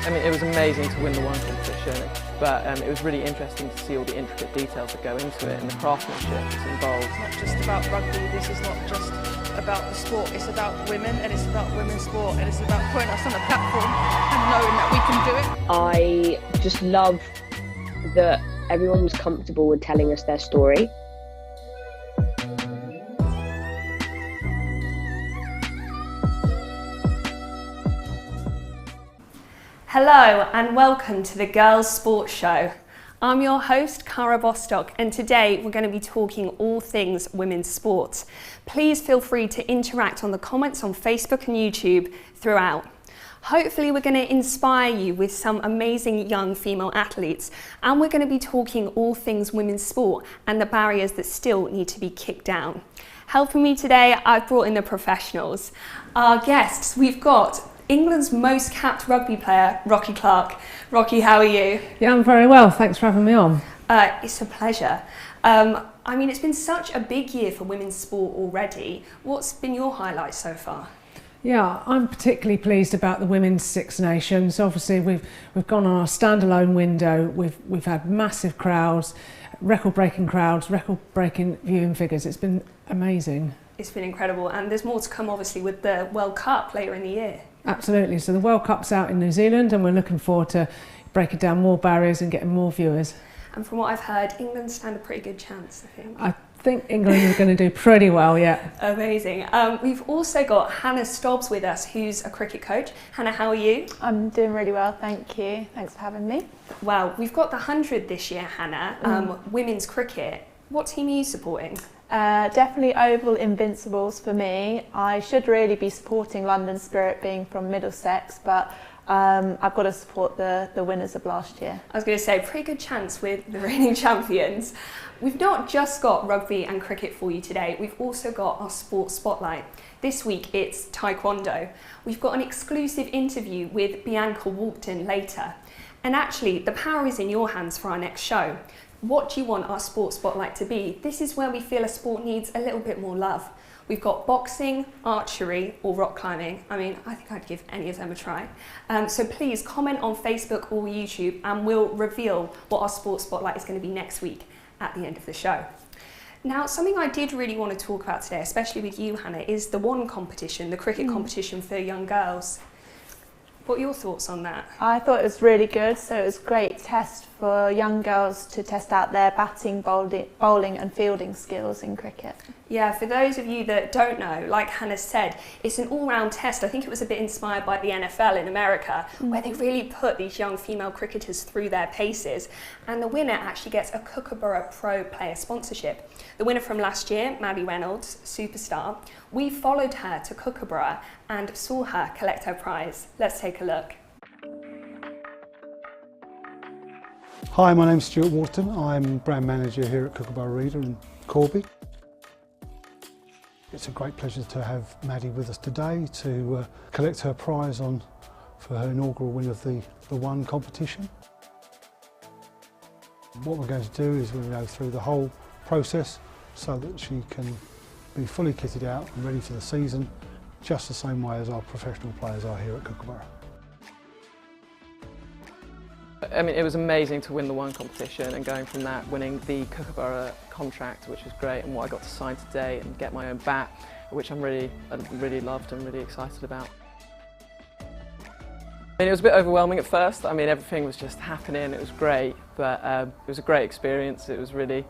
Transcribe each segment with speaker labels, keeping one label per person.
Speaker 1: I mean, it was amazing to win the one competition, but it was really interesting to see all the intricate details that go into it and the craftsmanship that's involved.
Speaker 2: It's not just about rugby, this is not just about the sport, it's about women and it's about women's sport and it's about putting us on a platform and knowing that we can do it.
Speaker 3: I just love that everyone was comfortable with telling us their story.
Speaker 4: Hello and welcome to the Girls Sports Show. I'm your host, Cara Bostock, and today we're going to be talking all things women's sports. Please feel free to interact on the comments on Facebook and YouTube throughout. Hopefully we're going to inspire you with some amazing young female athletes, and we're going to be talking all things women's sport and the barriers that still need to be kicked down. Helping me today, I've brought in the professionals. Our guests, we've got England's most capped rugby player, Rocky Clark. Rocky, how are you?
Speaker 5: Yeah, I'm very well. Thanks for having me on.
Speaker 4: It's a pleasure. I mean, it's been such a big year for women's sport already. What's been your highlight so far?
Speaker 5: Yeah, I'm particularly pleased about the Women's Six Nations. Obviously, we've gone on our standalone window. We've had massive crowds, record-breaking viewing figures. It's been amazing. It's
Speaker 4: been incredible, and there's more to come, obviously, with the World Cup later in the year.
Speaker 5: Absolutely. So the World Cup's out in New Zealand, and we're looking forward to breaking down more barriers and getting more viewers.
Speaker 4: And from what I've heard, England stand a pretty good chance, I think.
Speaker 5: I think England is going to do pretty well, yeah.
Speaker 4: Amazing. We've also got Hannah Stobbs with us, who's a cricket coach. Hannah, how are you?
Speaker 6: I'm doing really well, thank you. Thanks for having me.
Speaker 4: Well, we've got the 100 this year, Hannah, women's cricket. What team are you supporting?
Speaker 6: Definitely Oval Invincibles for me. I should really be supporting London Spirit, being from Middlesex, but I've got to support the winners of last year.
Speaker 4: I was going to say, pretty good chance with the reigning champions. We've not just got rugby and cricket for you today, we've also got our sports spotlight. This week it's Taekwondo. We've got an exclusive interview with Bianca Walkden later. And actually, the power is in your hands for our next show. What do you want our sports spotlight to be? This is where we feel a sport needs a little bit more love. We've got boxing, archery or rock climbing. I mean, I think I'd give any of them a try. So please comment on Facebook or YouTube and we'll reveal what our sports spotlight is going to be next week at the end of the show. Now, something I did really want to talk about today, especially with you, Hannah, is the one competition, the cricket competition for young girls. What are your thoughts on that?
Speaker 6: I thought it was really good, so it was a great test for young girls to test out their batting, bowling and fielding skills in cricket.
Speaker 4: Yeah, for those of you that don't know, like Hannah said, it's an all-round test. I think it was a bit inspired by the NFL in America, where they really put these young female cricketers through their paces, and the winner actually gets a Kookaburra Pro Player sponsorship. The winner from last year, Maddie Reynolds, superstar, we followed her to Kookaburra and saw her collect her prize. Let's take a look.
Speaker 7: Hi, my name's Stuart Wharton. I'm brand manager here at Kookaburra Reader in Corby. It's a great pleasure to have Maddie with us today to collect her prize for her inaugural win of the One competition. What we're going to do is we'll go through the whole process so that she can be fully kitted out and ready for the season, just the same way as our professional players are here at Kookaburra.
Speaker 1: I mean, it was amazing to win the one competition and going from that, winning the Kookaburra contract, which was great, and what I got to sign today and get my own bat, which I really loved and really excited about. I mean, it was a bit overwhelming at first. I mean, everything was just happening. It was great, but it was a great experience. It was really,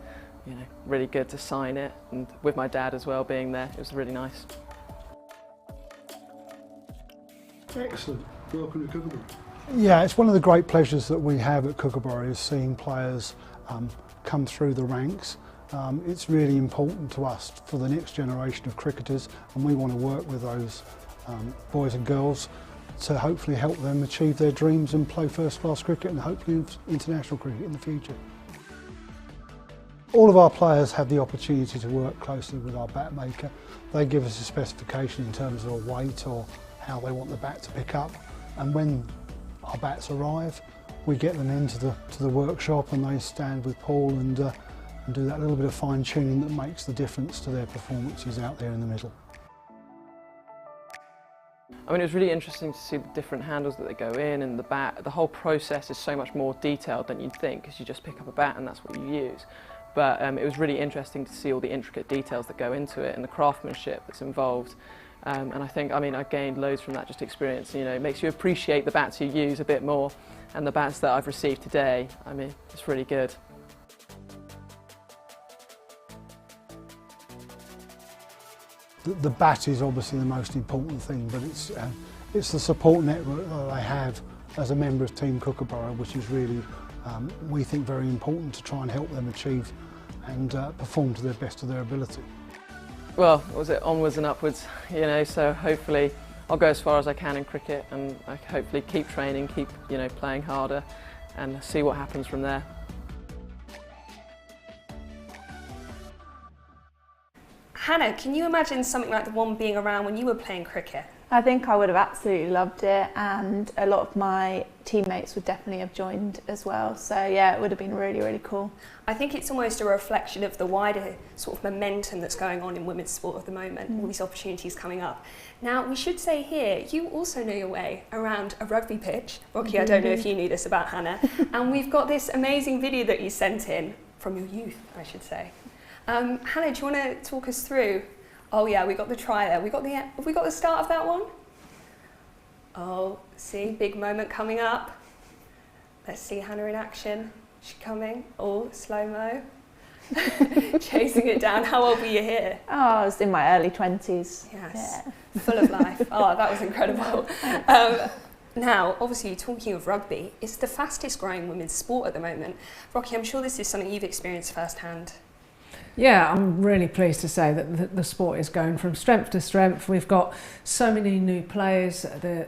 Speaker 1: really good to sign it, and with my dad as well being there, it was really nice.
Speaker 8: Excellent. Welcome to Kookaburra.
Speaker 7: Yeah, it's one of the great pleasures that we have at Kookaburra is seeing players come through the ranks. It's really important to us for the next generation of cricketers, and we want to work with those boys and girls to hopefully help them achieve their dreams and play first-class cricket and hopefully international cricket in the future. All of our players have the opportunity to work closely with our bat maker. They give us a specification in terms of a weight or how they want the bat to pick up, and when our bats arrive, we get them into the workshop and they stand with Paul and do that little bit of fine tuning that makes the difference to their performances out there in the middle.
Speaker 1: I mean, it was really interesting to see the different handles that they go in and the bat. The whole process is so much more detailed than you'd think, because you just pick up a bat and that's what you use. But it was really interesting to see all the intricate details that go into it and the craftsmanship that's involved. And I think, I mean, I gained loads from that just experience. You know, it makes you appreciate the bats you use a bit more, and the bats that I've received today, I mean, it's really good.
Speaker 7: The bat is obviously the most important thing, but it's the support network that I have as a member of Team Kookaburra, which is really, we think, very important to try and help them achieve and perform to the best of their ability.
Speaker 1: Well, was it onwards and upwards, you know, so hopefully I'll go as far as I can in cricket, and I hopefully keep training, keep, you know, playing harder and see what happens from there.
Speaker 4: Hannah, can you imagine something like the one being around when you were playing cricket?
Speaker 6: I think I would have absolutely loved it, and a lot of my teammates would definitely have joined as well. So yeah, it would have been really, really cool.
Speaker 4: I think it's almost a reflection of the wider sort of momentum that's going on in women's sport at the moment, all these opportunities coming up. Now, we should say here, you also know your way around a rugby pitch. Rocky, I don't know if you knew this about Hannah. And we've got this amazing video that you sent in, from your youth, I should say. Hannah, do you want to talk us through? Oh yeah, we got the try there. Have we got the start of that one? Oh, see, big moment coming up. Let's see Hannah in action. She's coming. Oh, slow-mo. Chasing it down. How old were you here?
Speaker 6: Oh, I was in my early 20s.
Speaker 4: Yes,
Speaker 6: Yeah.
Speaker 4: full of life. Oh, that was incredible. Now, obviously, talking of rugby, it's the fastest growing women's sport at the moment. Rocky, I'm sure this is something you've experienced firsthand.
Speaker 5: Yeah, I'm really pleased to say that the sport is going from strength to strength. We've got so many new players, the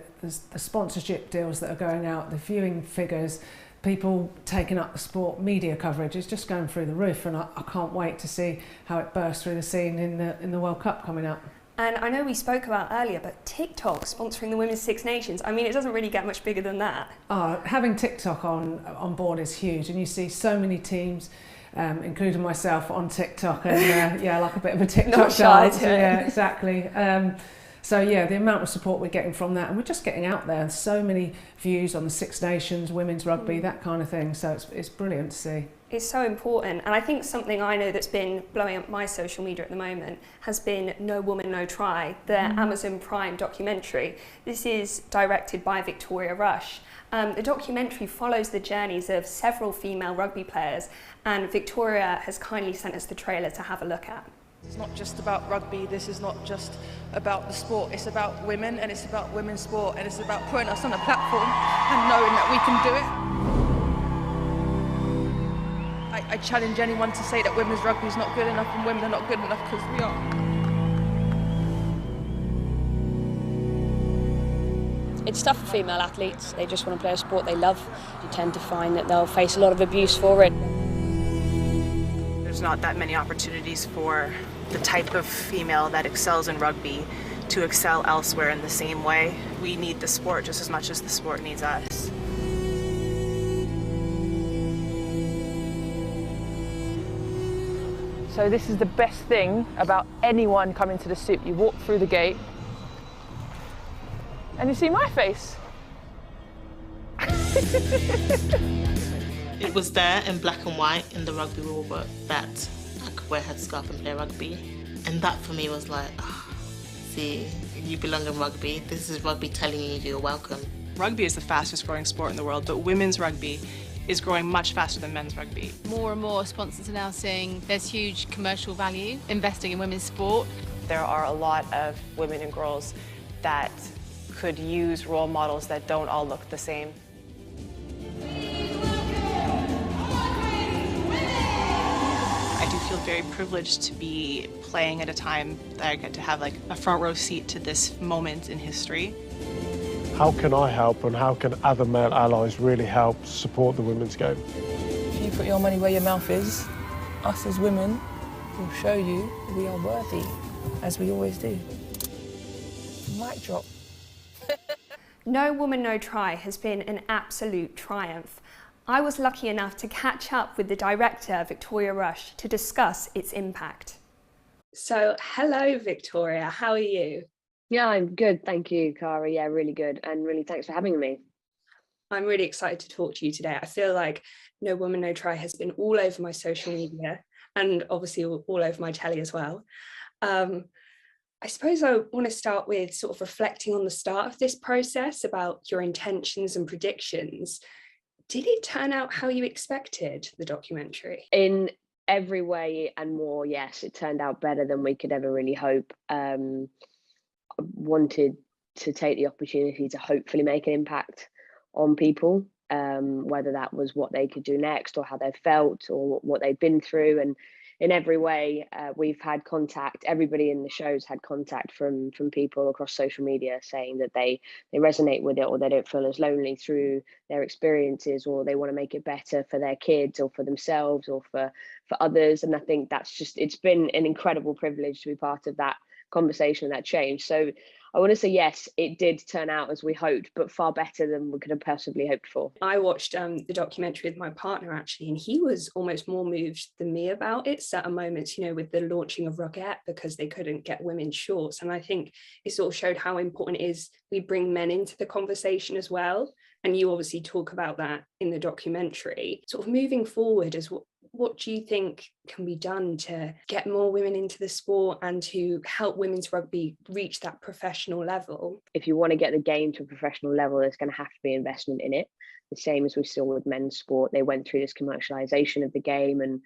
Speaker 5: sponsorship deals that are going out, the viewing figures, people taking up the sport, media coverage is just going through the roof, and I can't wait to see how it bursts through the scene in the World Cup coming up.
Speaker 4: And I know we spoke about earlier, but TikTok sponsoring the Women's Six Nations, I mean, it doesn't really get much bigger than that.
Speaker 5: Having TikTok on board is huge, and you see so many teams, including myself, on TikTok, and yeah, like a bit of a TikTok
Speaker 4: Not shy
Speaker 5: dance.
Speaker 4: to it.
Speaker 5: Yeah, exactly. So yeah, the amount of support we're getting from that, and we're just getting out there. So many views on the Six Nations, women's rugby, that kind of thing. So it's brilliant to see.
Speaker 4: It's so important, and I think something I know that's been blowing up my social media at the moment has been No Woman, No Try, the Amazon Prime documentary. This is directed by Victoria Rush. The documentary follows the journeys of several female rugby players, and Victoria has kindly sent us the trailer to have a look at.
Speaker 2: It's not just about rugby, this is not just about the sport, it's about women and it's about women's sport, and it's about putting us on a platform and knowing that we can do it. I challenge anyone to say that women's rugby is not good enough and women are not good enough, because we are.
Speaker 3: It's tough for female athletes. They just want to play a sport they love. You tend to find that they'll face a lot of abuse for it.
Speaker 9: There's not that many opportunities for the type of female that excels in rugby to excel elsewhere in the same way. We need the sport just as much as the sport needs us.
Speaker 10: So this is the best thing about anyone coming to the SIP. You walk through the gate and you see my face.
Speaker 11: It was there in black and white in the rugby rule book that I could wear a headscarf and play rugby. And that for me was like, see, you belong in rugby. This is rugby telling you you're welcome.
Speaker 12: Rugby is the fastest growing sport in the world, but women's rugby is growing much faster than men's rugby.
Speaker 13: More and more sponsors are now saying there's huge commercial value investing in women's sport.
Speaker 9: There are a lot of women and girls that could use role models that don't all look the same.
Speaker 12: I do feel very privileged to be playing at a time that I get to have like a front row seat to this moment in history.
Speaker 8: How can I help, and how can other male allies really help support the women's game?
Speaker 14: If you put your money where your mouth is, us as women will show you that we are worthy, as we always do. Mic drop.
Speaker 4: No Woman, No Try has been an absolute triumph. I was lucky enough to catch up with the director, Victoria Rush, to discuss its impact. So, hello Victoria, how are you?
Speaker 15: Yeah, I'm good. Thank you, Cara. Yeah, really good. And really thanks for having me.
Speaker 4: I'm really excited to talk to you today. I feel like No Woman, No Try has been all over my social media and obviously all over my telly as well. I suppose I want to start with sort of reflecting on the start of this process about your intentions and predictions. Did it turn out how you expected, the documentary?
Speaker 15: In every way and more, yes, it turned out better than we could ever really hope. I wanted to take the opportunity to hopefully make an impact on people, whether that was what they could do next or how they felt or what they'd been through. And in every way, we've had contact. Everybody in the show's had contact from people across social media saying that they resonate with it, or they don't feel as lonely through their experiences, or they want to make it better for their kids or for themselves or for others. And I think that's just, it's been an incredible privilege to be part of that conversation and that change. So I want to say, yes, it did turn out as we hoped, but far better than we could have possibly hoped for.
Speaker 4: I watched the documentary with my partner, actually, and he was almost more moved than me about it. Certain moments, you know, with the launching of Rugby because they couldn't get women's shorts. And I think it sort of showed how important it is we bring men into the conversation as well. And you obviously talk about that in the documentary. Sort of moving forward, as what do you think can be done to get more women into the sport and to help women's rugby reach that professional level?
Speaker 15: If you want to get the game to a professional level, there's going to have to be investment in it. The same as we saw with men's sport. They went through this commercialization of the game and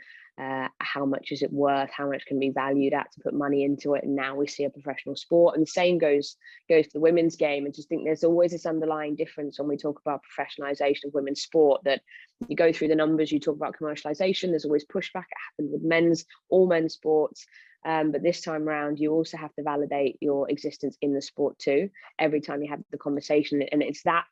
Speaker 15: how much is it worth, how much can be valued at to put money into it, and now we see a professional sport. And the same goes to the women's game. I just think there's always this underlying difference when we talk about professionalization of women's sport, that you go through the numbers, you talk about commercialization, there's always pushback. It happened with all men's sports, but this time around you also have to validate your existence in the sport too every time you have the conversation. And it's that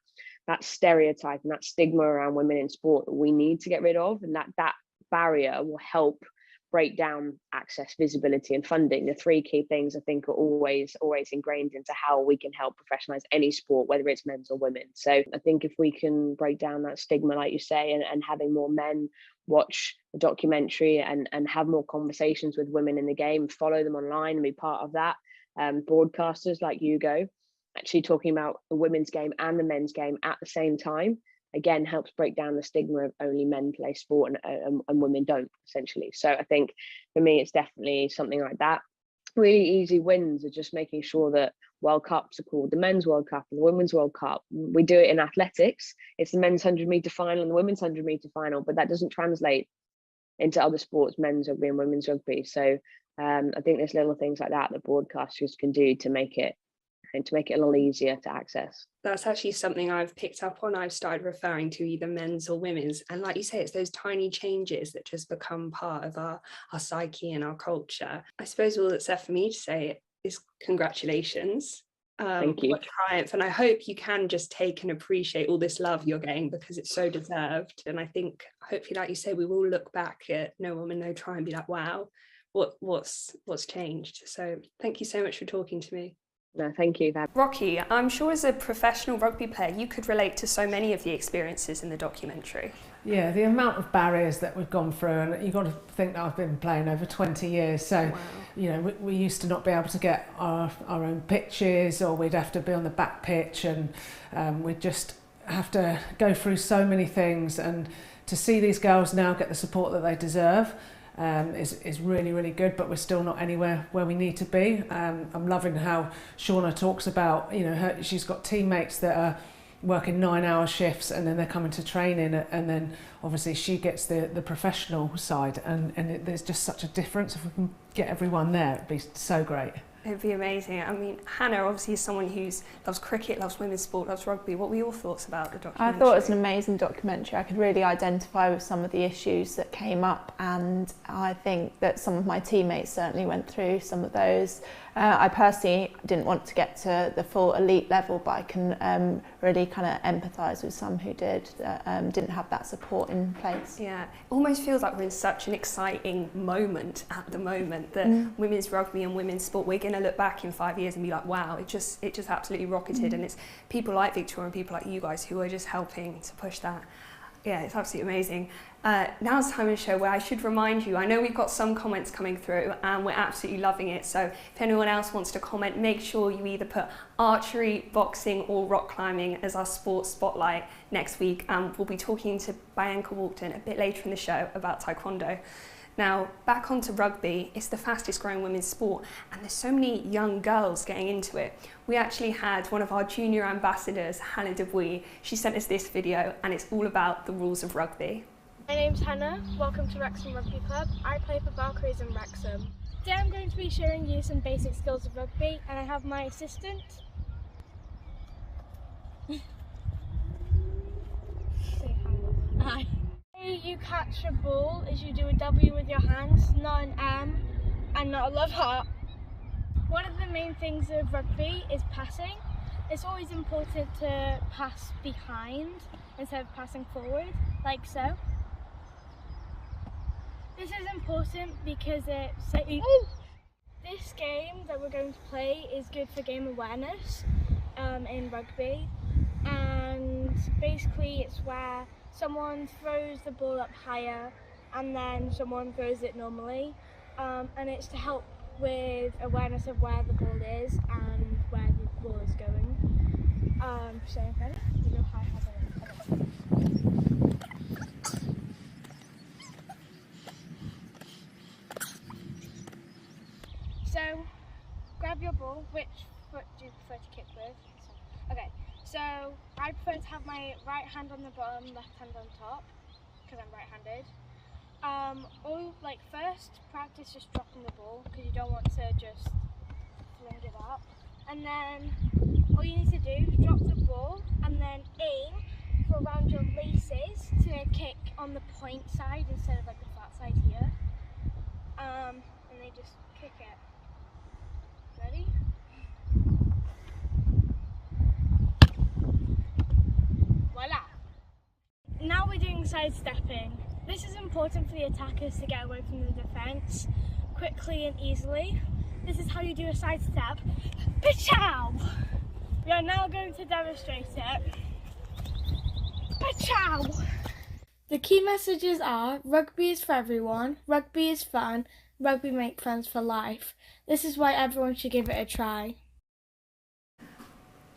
Speaker 15: stereotype and that stigma around women in sport that we need to get rid of, and that barrier will help break down access, visibility and funding. The three key things I think are always ingrained into how we can help professionalize any sport, whether it's men's or women. So I think if we can break down that stigma, like you say, and having more men watch the documentary and have more conversations with women in the game, follow them online and be part of that, broadcasters like you go, actually talking about the women's game and the men's game at the same time, again, helps break down the stigma of only men play sport and women don't, essentially. So I think for me, it's definitely something like that. Really easy wins are just making sure that World Cups are called the Men's World Cup and the Women's World Cup. We do it in athletics. It's the men's 100-meter final and the women's 100-meter final, but that doesn't translate into other sports, men's rugby and women's rugby. So I think there's little things like that broadcasters can do to make it a lot easier to access.
Speaker 4: That's actually something I've picked up on. I've started referring to either men's or women's. And like you say, it's those tiny changes that just become part of our psyche and our culture. I suppose all that's left for me to say is congratulations.
Speaker 15: Thank you.
Speaker 4: What triumph. And I hope you can just take and appreciate all this love you're getting, because it's so deserved. And I think hopefully, like you say, we will look back at No Woman, No Try and be like, wow, what's changed? So thank you so much for talking to me.
Speaker 15: No, thank you.
Speaker 4: Rocky, I'm sure as a professional rugby player, you could relate to so many of the experiences in the documentary.
Speaker 5: Yeah, the amount of barriers that we've gone through, and you've got to think that I've been playing over 20 years. So, wow. You know, we used to not be able to get our own pitches, or we'd have to be on the back pitch, and we'd just have to go through so many things. And to see these girls now get the support that they deserve is really, really good, but we're still not anywhere where we need to be. I'm loving how Shauna talks about, you know, she's got teammates that are working 9-hour shifts and then they're coming to training, and then obviously she gets the professional side, and there's just such a difference. If we can get everyone there, it'd be so great.
Speaker 4: It'd be amazing. I mean, Hannah obviously is someone who loves cricket, loves women's sport, loves rugby. What were your thoughts about the documentary?
Speaker 6: I thought it was an amazing documentary. I could really identify with some of the issues that came up, and I think that some of my teammates certainly went through some of those. I personally didn't want to get to the full elite level, but I can really kind of empathise with some who did, didn't have that support in place.
Speaker 4: Yeah, it almost feels like we're in such an exciting moment at the moment that women's rugby and women's sport, we're going to look back in 5 years and be like, wow, it just absolutely rocketed. And it's people like Victoria and people like you guys who are just helping to push that. Yeah, it's absolutely amazing. Now it's time in the show where I should remind you, I know we've got some comments coming through and we're absolutely loving it, so if anyone else wants to comment, make sure you either put archery, boxing or rock climbing as our sports spotlight next week, and we'll be talking to Bianca Walkden a bit later in the show about Taekwondo. Now, back onto rugby, it's the fastest growing women's sport and there's so many young girls getting into it. We actually had one of our junior ambassadors, Hannah Stobbs. She sent us this video and it's all about the rules of rugby.
Speaker 16: My name's Hannah, welcome to Wrexham Rugby Club. I play for Valkyries in Wrexham. Today I'm going to be showing you some basic skills of rugby and I have my assistant. Say hi. Hi. You catch a ball as you do a W with your hands, not an M and not a love heart. One of the main things of rugby is passing. It's always important to pass behind instead of passing forward, like so. This is important because this game that we're going to play is good for game awareness in rugby, and basically it's where someone throws the ball up higher and then someone throws it normally, and it's to help with awareness of where the ball is and where the ball is going. So ready? You go high, So grab your ball. Which foot do you prefer to kick with? Okay, so I prefer to have my right hand on the bottom, left hand on top, because I'm right-handed. First practice just dropping the ball, because you don't want to just fling it up. And then all you need to do is drop the ball and then aim for around your laces to kick on the point side instead of like the flat side here. And they just kick it. Ready? Voila! Now we're doing sidestepping. This is important for the attackers to get away from the defence quickly and easily. This is how you do a sidestep. Pachow! We are now going to demonstrate it. Pachow! The key messages are: rugby is for everyone, rugby is fun, rugby make friends for life. This is why everyone should give it a try.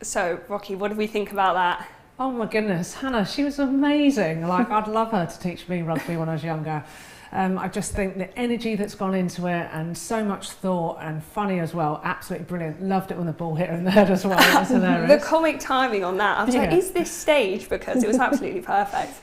Speaker 4: So, Rocky, what did we think about that?
Speaker 5: Oh my goodness, Hannah, she was amazing. Like, I'd love her to teach me rugby when I was younger. I just think the energy that's gone into it and so much thought and funny as well, absolutely brilliant. Loved it when the ball hit her in the head as well. It was hilarious.
Speaker 4: The comic timing on that, I was like, is this staged? Because it was absolutely perfect.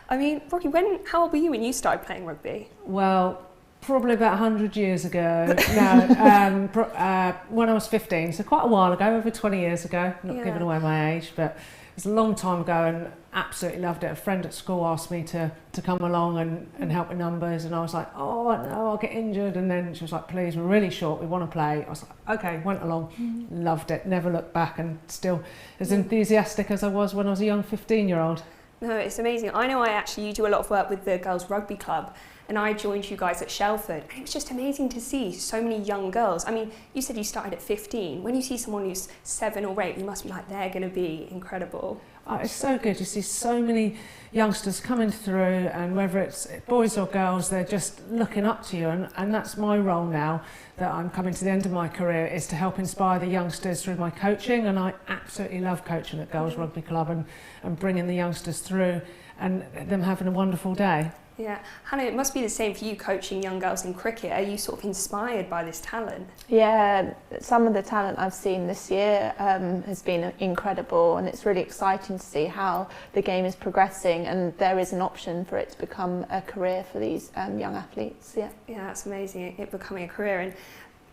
Speaker 4: I mean, Rocky, how old were you when you started playing rugby?
Speaker 5: Well, probably about 100 years ago. No, when I was 15, so quite a while ago, over 20 years ago. Not giving away my age, but it was a long time ago and absolutely loved it. A friend at school asked me to come along and help with numbers, and I was like, oh no, I'll get injured. And then she was like, please, we're really short, we want to play. I was like, okay, went along, loved it, never looked back, and still as enthusiastic as I was when I was a young 15-year-old.
Speaker 4: No, it's amazing. I know you do a lot of work with the Girls Rugby Club, and I joined you guys at Shelford, and it was just amazing to see so many young girls. I mean, you said you started at 15. When you see someone who's 7 or 8, you must be like, they're going to be incredible.
Speaker 5: Oh, it's so good. You see so many youngsters coming through, and whether it's boys or girls, they're just looking up to you, and that's my role now, that I'm coming to the end of my career, is to help inspire the youngsters through my coaching, and I absolutely love coaching at Girls Rugby Club and bringing the youngsters through and them having a wonderful day.
Speaker 4: Yeah. Hannah, it must be the same for you coaching young girls in cricket. Are you sort of inspired by this talent?
Speaker 6: Yeah, some of the talent I've seen this year has been incredible, and it's really exciting to see how the game is progressing, and there is an option for it to become a career for these young athletes. Yeah,
Speaker 4: that's amazing, it becoming a career. And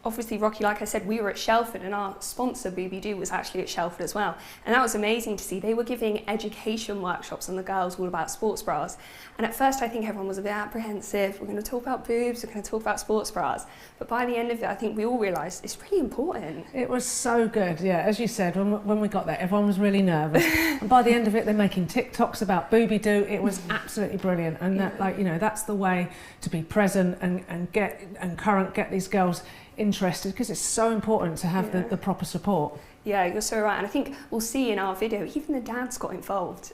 Speaker 4: obviously, Rocky, like I said, we were at Shelford, and our sponsor, Booby-Doo, was actually at Shelford as well. And that was amazing to see. They were giving education workshops on the girls all about sports bras. And at first, I think everyone was a bit apprehensive. We're going to talk about boobs, we're going to talk about sports bras. But by the end of it, I think we all realised it's really important.
Speaker 5: It was so good, yeah. As you said, when we got there, everyone was really nervous. And by the end of it, they're making TikToks about Booby-Doo. It was absolutely brilliant. And that, that's the way to be present and get these girls interested, because it's so important to have the proper support.
Speaker 4: Yeah, you're so right. And I think we'll see in our video, even the dads got involved.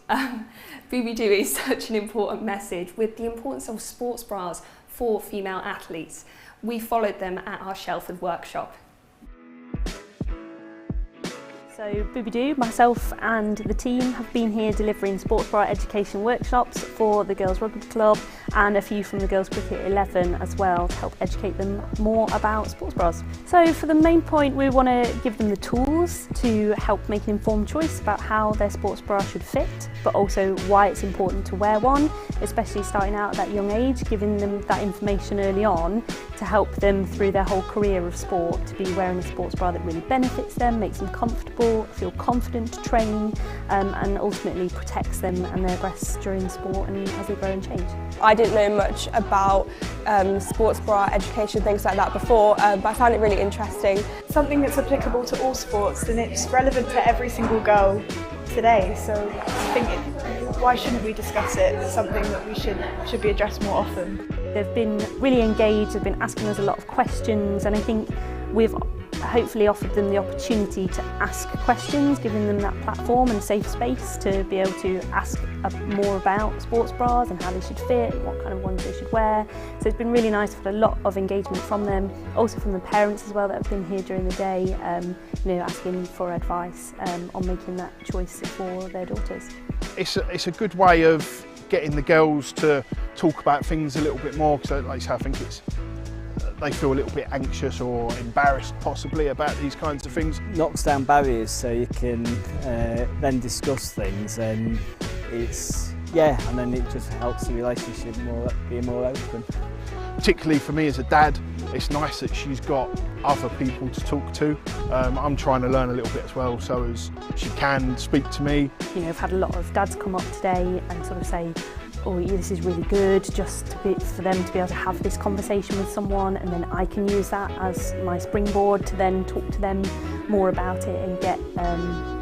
Speaker 4: Booby Doo is such an important message with the importance of sports bras for female athletes. We followed them at our Shelford workshop.
Speaker 17: So Booby Doo, myself and the team have been here delivering sports bra education workshops for the Girls Rugby Club and a few from the Girls Cricket 11 as well to help educate them more about sports bras. So for the main point, we want to give them the tools to help make an informed choice about how their sports bra should fit, but also why it's important to wear one, especially starting out at that young age, giving them that information early on to help them through their whole career of sport to be wearing a sports bra that really benefits them, makes them comfortable, feel confident to train, and ultimately protects them and their breasts during sport and as they grow and change.
Speaker 18: I didn't know much about sports bra education, things like that before, but I found it really interesting.
Speaker 19: Something that's applicable to all sports, and it's relevant to every single girl today, so I think why shouldn't we discuss it? It's something that we should be addressed more often.
Speaker 17: They've been really engaged, they've been asking us a lot of questions, and I think we've hopefully offered them the opportunity to ask questions, giving them that platform and safe space to be able to ask more about sports bras and how they should fit, what kind of ones they should wear. So it's been really nice to have a lot of engagement from them, also from the parents as well that have been here during the day, asking for advice on making that choice for their daughters.
Speaker 20: It's a good way of getting the girls to talk about things a little bit more, because like I say, I think they feel a little bit anxious or embarrassed possibly about these kinds of things.
Speaker 21: Knocks down barriers so you can then discuss things, and and then it just helps the relationship be more open.
Speaker 20: Particularly for me as a dad, it's nice that she's got other people to talk to. I'm trying to learn a little bit as well, so as she can speak to me.
Speaker 17: I've had a lot of dads come up today and sort of say, oh, this is really good, just for them to be able to have this conversation with someone, and then I can use that as my springboard to then talk to them more about it and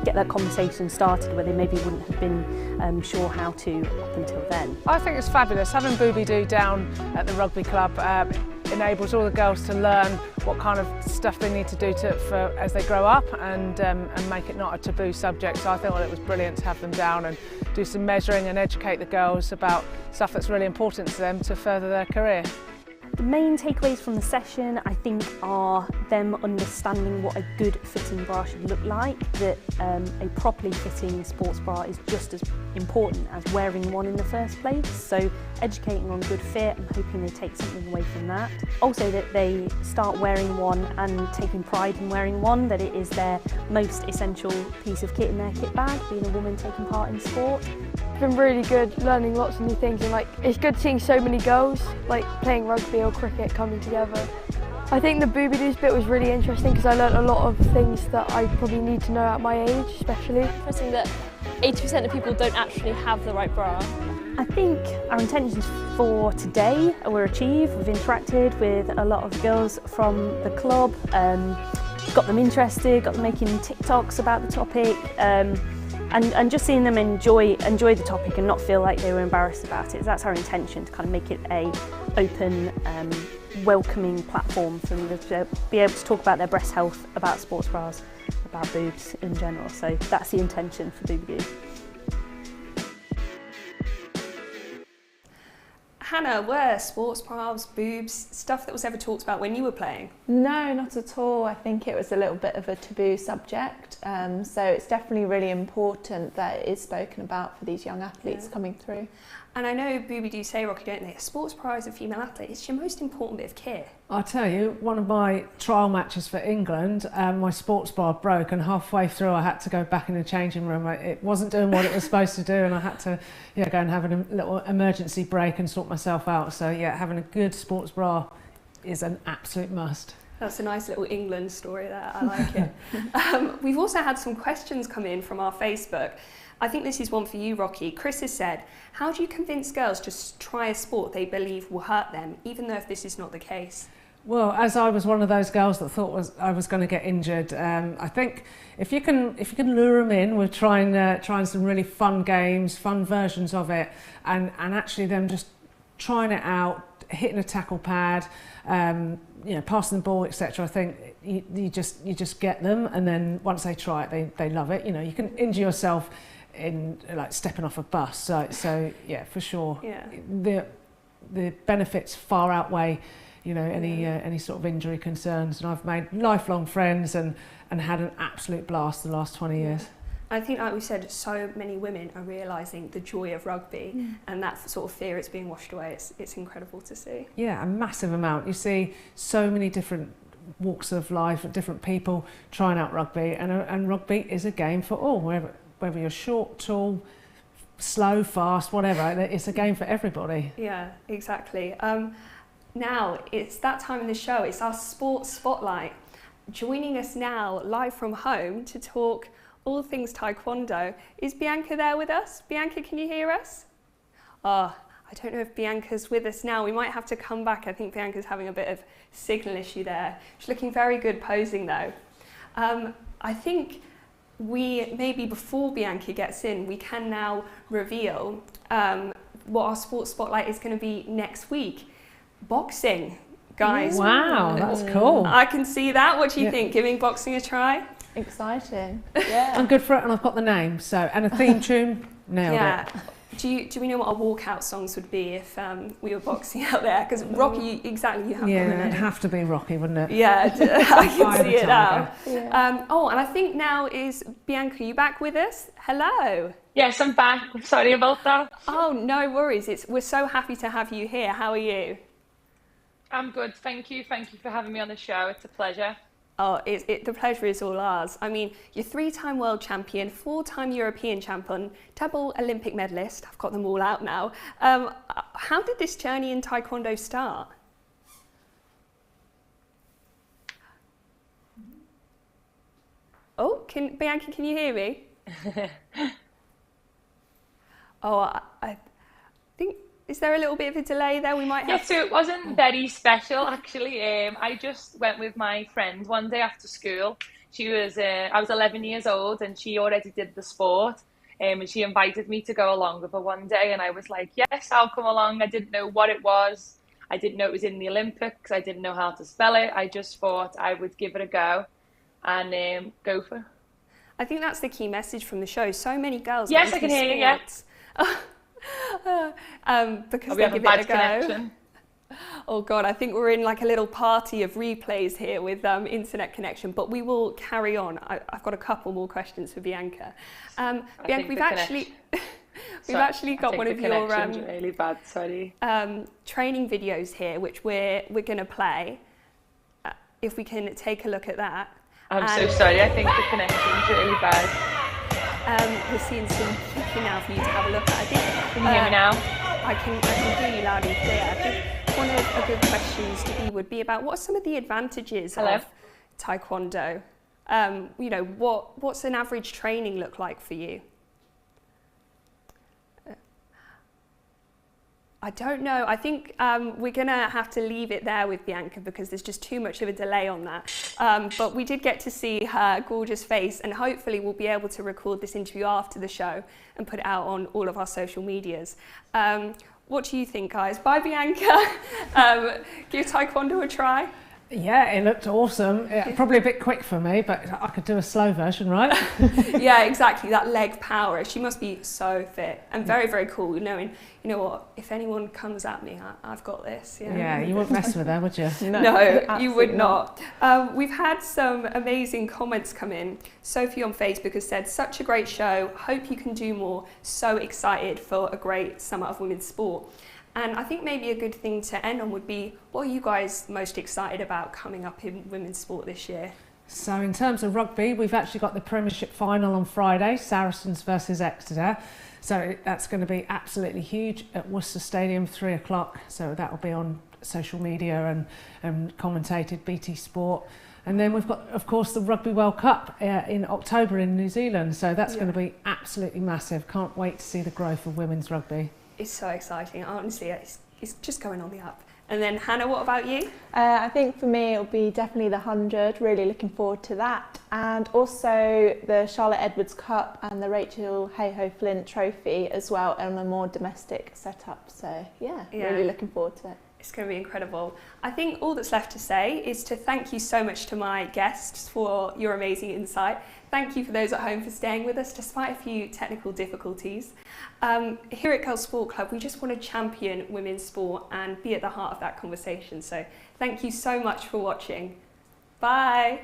Speaker 17: get that conversation started where they maybe wouldn't have been sure how to up until then.
Speaker 5: I think it's fabulous. Having Booby Doo down at the rugby club enables all the girls to learn what kind of stuff they need to do as they grow up, and make it not a taboo subject. So I thought it was brilliant to have them down and do some measuring and educate the girls about stuff that's really important to them to further their career.
Speaker 17: The main takeaways from the session, I think, are them understanding what a good fitting bra should look like, that a properly fitting sports bra is just as important as wearing one in the first place. So educating on good fit and hoping they take something away from that. Also that they start wearing one and taking pride in wearing one, that it is their most essential piece of kit in their kit bag, being a woman taking part in sport.
Speaker 22: It's been really good learning lots of new things, and it's good seeing so many girls playing rugby or cricket coming together. I think the Booby Doos bit was really interesting because I learnt a lot of things that I probably need to know at my age, especially.
Speaker 23: Interesting that 80% of people don't actually have the right bra.
Speaker 17: I think our intentions for today were achieved. We've interacted with a lot of girls from the club, got them interested, got them making TikToks about the topic, and just seeing them enjoy the topic and not feel like they were embarrassed about it. That's our intention, to kind of make it a open, welcoming platform for them to be able to talk about their breast health, about sports bras, about boobs in general. So that's the intention for Booby Doo.
Speaker 4: Hannah, were sports bras, boobs, stuff that was ever talked about when you were playing?
Speaker 6: No, not at all. I think it was a little bit of a taboo subject. So it's definitely really important that it is spoken about for these young athletes coming through.
Speaker 4: And I know Booby Doo say, Rocky, don't they? A sports bra as a female athlete, it's your most important bit of kit.
Speaker 5: I'll tell you, one of my trial matches for England, my sports bra broke, and halfway through I had to go back in the changing room. It wasn't doing what it was supposed to do, and I had to go and have a little emergency break and sort myself out. So yeah, having a good sports bra is an absolute must.
Speaker 4: That's a nice little England story there, I like it. We've also had some questions come in from our Facebook. I think this is one for you, Rocky. Chris has said, how do you convince girls to try a sport they believe will hurt them, even though if this is not the case?
Speaker 5: Well, as I was one of those girls that thought I was going to get injured, I think if you can lure them in with trying some really fun games, fun versions of it, and actually them just trying it out, hitting a tackle pad, you know, passing the ball, etc. I think you just get them, and then once they try it, they love it. You know, you can injure yourself in like stepping off a bus. So yeah, for sure.
Speaker 4: Yeah.
Speaker 5: The benefits far outweigh, you know, any sort of injury concerns. And I've made lifelong friends and had an absolute blast the last 20 years.
Speaker 4: I think, like we said, so many women are realising the joy of rugby and that sort of fear it's being washed away. It's incredible to see.
Speaker 5: Yeah, a massive amount. You see so many different walks of life, different people trying out rugby, and rugby is a game for all, whether you're short, tall, slow, fast, whatever. It's a game for everybody.
Speaker 4: Yeah, exactly. Now, it's that time in the show. It's our sports spotlight. Joining us now, live from home, to talk all things Taekwondo, is Bianca there with us? Bianca, can you hear us? I don't know if Bianca's with us now. We might have to come back. I think Bianca's having a bit of signal issue there. She's looking very good posing though. I think maybe before Bianca gets in, we can now reveal what our sports spotlight is going to be next week. Boxing, guys.
Speaker 5: Wow, that's cool.
Speaker 4: I can see that. What do you think? Giving boxing a try?
Speaker 6: Exciting. Yeah.
Speaker 5: I'm good for it, and I've got the name, and a theme tune, nailed it.
Speaker 4: Do we know what our walkout songs would be if we were boxing out there? Because Rocky, exactly, you have
Speaker 5: yeah,
Speaker 4: one
Speaker 5: it'd have to be Rocky, wouldn't it?
Speaker 4: Yeah, I can see it now.
Speaker 6: Yeah.
Speaker 4: And I think now is Bianca. You back with us? Hello.
Speaker 10: Yes, I'm back. Sorry about that.
Speaker 4: Oh, no worries. We're so happy to have you here. How are you?
Speaker 10: I'm good, thank you. Thank you for having me on the show. It's a pleasure.
Speaker 4: Oh, the pleasure is all ours. I mean, you're 3-time world champion, 4-time European champion, double Olympic medalist. I've got them all out now. How did this journey in Taekwondo start? Oh, Bianca, can you hear me? I think, is there a little bit of a delay there? We might have.
Speaker 10: Yeah, so it wasn't very special actually. I just went with my friend one day after school. I was 11 years old and she already did the sport. And she invited me to go along with her one day, and I was like, yes, I'll come along. I didn't know what it was. I didn't know it was in the Olympics. I didn't know how to spell it. I just thought I would give it a go and go for it.
Speaker 4: I think that's the key message from the show. So many girls.
Speaker 10: Yes, I can hear you, yeah.
Speaker 4: Because
Speaker 10: we
Speaker 4: they
Speaker 10: have
Speaker 4: give
Speaker 10: a bad
Speaker 4: it a go.
Speaker 10: connection.
Speaker 4: Oh God, I think we're in like a little party of replays here with internet connection, but we will carry on. I've got a couple more questions for Bianca. Bianca, we've actually got one of your
Speaker 10: really bad. Sorry.
Speaker 4: Training videos here, which we're going to play. If we can take a look at that.
Speaker 10: I'm so sorry. I think the connection's really bad.
Speaker 4: We're seeing some kicking now for you to have a look at. I think.
Speaker 10: Can you hear me now?
Speaker 4: I can hear you loud and clear. I think one of the good questions to be would be about what are some of the advantages of Taekwondo? You know, what's an average training look like for you? I don't know. I think we're going to have to leave it there with Bianca because there's just too much of a delay on that. But we did get to see her gorgeous face, and hopefully we'll be able to record this interview after the show and put it out on all of our social medias. What do you think, guys? Bye, Bianca. Give Taekwondo a try.
Speaker 5: Yeah, it looked awesome. Probably a bit quick for me, but I could do a slow version, right?
Speaker 4: Yeah, exactly. That leg power. She must be so fit and very, very cool. Knowing, you know what? If anyone comes at me, I've got this.
Speaker 5: Yeah, you wouldn't mess with her, would you?
Speaker 4: No, you would not. We've had some amazing comments come in. Sophie on Facebook has said, "Such a great show. Hope you can do more. So excited for a great summer of women's sport." And I think maybe a good thing to end on would be, what are you guys most excited about coming up in women's sport this year?
Speaker 5: So in terms of rugby, we've actually got the Premiership final on Friday, Saracens versus Exeter. So that's going to be absolutely huge at Worcester Stadium, 3 o'clock. So that will be on social media and commentated BT Sport. And then we've got, of course, the Rugby World Cup in October in New Zealand. So that's going to be absolutely massive. Can't wait to see the growth of women's rugby.
Speaker 4: It's so exciting. Honestly, it's just going on the up. And then Hannah, what about you?
Speaker 6: I think for me it'll be definitely the 100. Really looking forward to that, and also the Charlotte Edwards Cup and the Rachel Hayhoe Flint Trophy as well, on a more domestic setup. So yeah, really looking forward to it.
Speaker 4: It's going to be incredible. I think all that's left to say is to thank you so much to my guests for your amazing insight. Thank you for those at home for staying with us despite a few technical difficulties. Here at Girls Sport Club, we just want to champion women's sport and be at the heart of that conversation. So thank you so much for watching. Bye.